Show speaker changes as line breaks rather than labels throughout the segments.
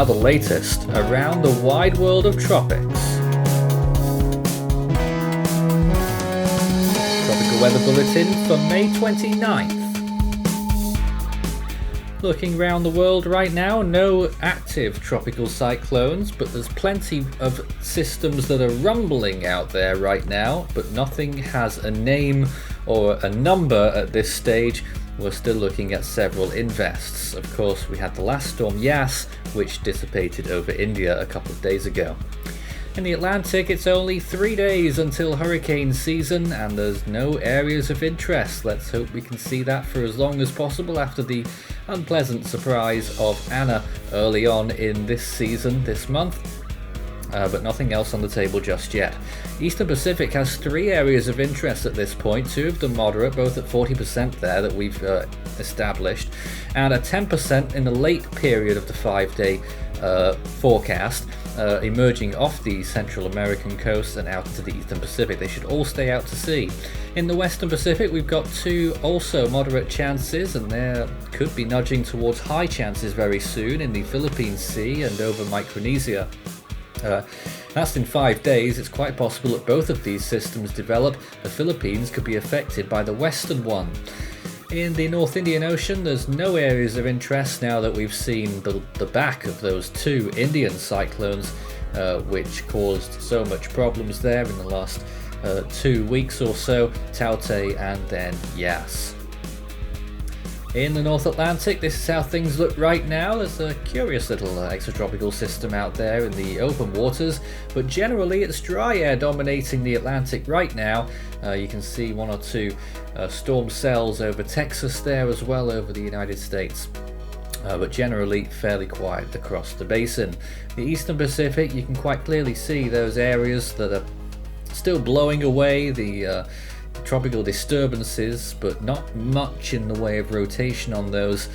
now the latest around the wide world of tropics. Tropical Weather Bulletin for May 29th. Looking around the world right now, no active tropical cyclones, but there's plenty of systems that are rumbling out there right now, but nothing has a name or a number at this stage. We're still looking at several invests. Of course, we had the last storm Yas, which dissipated over India a couple of days ago. In the Atlantic, it's only 3 days until hurricane season, and there's no areas of interest. Let's hope we can see that for as long as possible after the unpleasant surprise of Anna early on in this season, this month. But nothing else on the table just yet. Eastern Pacific has 3 areas of interest at this point, 2 of them moderate, both at 40% there that we've established, and at 10% in the late period of the 5-day forecast, emerging off the Central American coast and out into the Eastern Pacific. They should all stay out to sea. In the Western Pacific, we've got 2 also moderate chances, and they could be nudging towards high chances very soon in the Philippine Sea and over Micronesia. That's in 5 days. It's quite possible that both of these systems develop. The Philippines could be affected by the western one. In the North Indian Ocean, there's no areas of interest now that we've seen the back of those 2 Indian cyclones, which caused so much problems there in the last 2 weeks or so, Taute and then Yas. In the North Atlantic, this is how things look right now. There's a curious little extratropical system out there in the open waters, but generally it's dry air dominating the Atlantic right now. You can see 1 or 2 storm cells over Texas there as well, over the United States. But generally fairly quiet across the basin. The Eastern Pacific, you can quite clearly see those areas that are still blowing away the tropical disturbances, but not much in the way of rotation on those.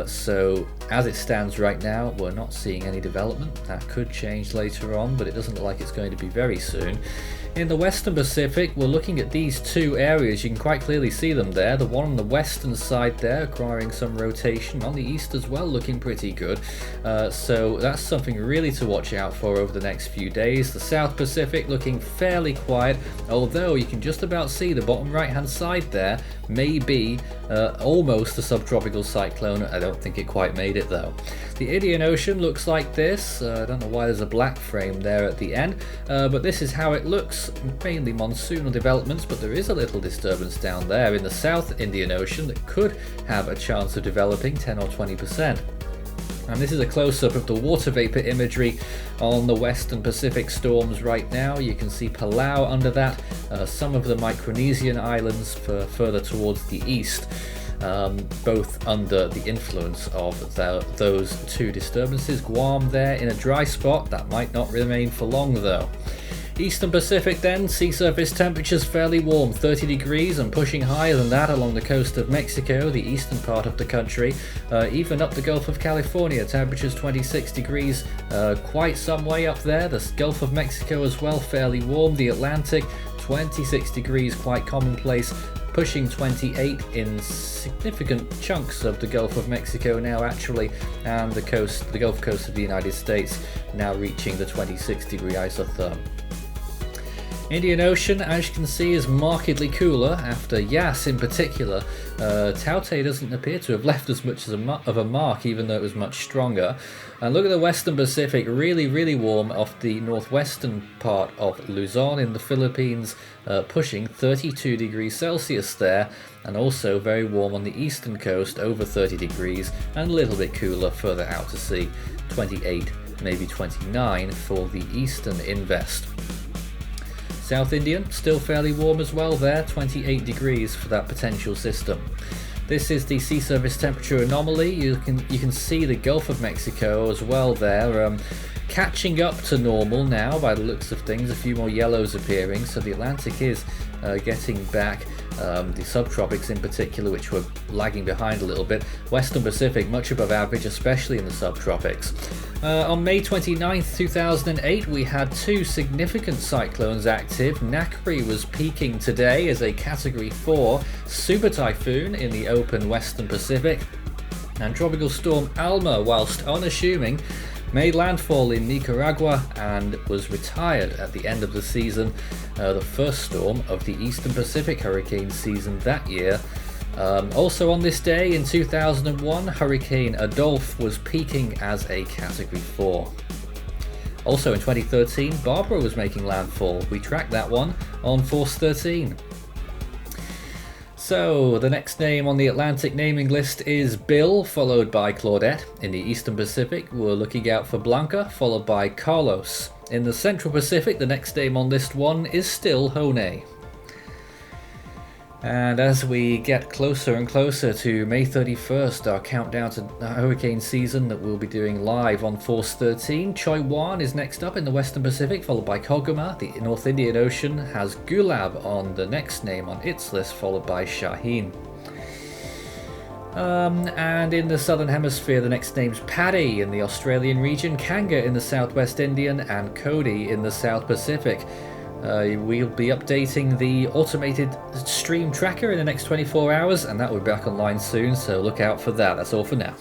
So as it stands right now, we're not seeing any development. That could change later on, but it doesn't look like it's going to be very soon. In the Western Pacific, we're looking at these 2 areas. You can quite clearly see them there. The one on the western side there acquiring some rotation, on the east as well looking pretty good. So that's something really to watch out for over the next few days. The South Pacific looking fairly quiet, although you can just about see the bottom right hand side there may be almost a subtropical cyclone. I don't think it quite made it though. The Indian Ocean looks like this. I don't know why there's a black frame there at the end, but this is how it looks. Mainly monsoonal developments, but there is a little disturbance down there in the South Indian Ocean that could have a chance of developing 10 or 20%. And this is a close-up of the water vapor imagery on the Western Pacific storms right now. You can see Palau under that, some of the Micronesian islands further towards the east, both under the influence of those 2 disturbances. Guam there in a dry spot. That might not remain for long though. Eastern Pacific then, sea surface temperatures fairly warm, 30 degrees and pushing higher than that along the coast of Mexico, the eastern part of the country, even up the Gulf of California, temperatures 26 degrees, quite some way up there. The Gulf of Mexico as well, fairly warm. The Atlantic, 26 degrees, quite commonplace, pushing 28 in significant chunks of the Gulf of Mexico now actually, and the Gulf Coast of the United States now reaching the 26 degree isotherm. Indian Ocean, as you can see, is markedly cooler after Yas in particular. Taute doesn't appear to have left as much of a mark, even though it was much stronger. And look at the Western Pacific, really warm off the northwestern part of Luzon in the Philippines, pushing 32 degrees Celsius there, and also very warm on the eastern coast, over 30 degrees, and a little bit cooler further out to sea, 28, maybe 29 for the eastern invest. South Indian, still fairly warm as well there, 28 degrees for that potential system. This is the sea surface temperature anomaly. You can see the Gulf of Mexico as well there, catching up to normal now by the looks of things, a few more yellows appearing, so the Atlantic is getting back. The subtropics in particular, which were lagging behind a little bit. Western Pacific much above average, especially in the subtropics. On May 29th, 2008, we had 2 significant cyclones active. Nakri was peaking today as a Category 4 super typhoon in the open Western Pacific, and Tropical Storm Alma, whilst unassuming, made landfall in Nicaragua and was retired at the end of the season, the first storm of the Eastern Pacific hurricane season that year. Also on this day in 2001, Hurricane Adolphe was peaking as a Category 4. Also in 2013, Barbara was making landfall. We tracked that one on Force 13. So, the next name on the Atlantic naming list is Bill, followed by Claudette. In the Eastern Pacific, we're looking out for Blanca, followed by Carlos. In the Central Pacific, the next name on list 1 is still Hone. And as we get closer and closer to May 31st, our countdown to hurricane season that we'll be doing live on Force 13, Choi Wan is next up in the Western Pacific, followed by Koguma. The North Indian Ocean has Gulab on the next name on its list, followed by Shaheen. And in the Southern Hemisphere, the next name's Paddy in the Australian region, Kanga in the Southwest Indian, and Cody in the South Pacific. We'll be updating the automated stream tracker in the next 24 hours, and that will be back online soon, so look out for that. That's all for now.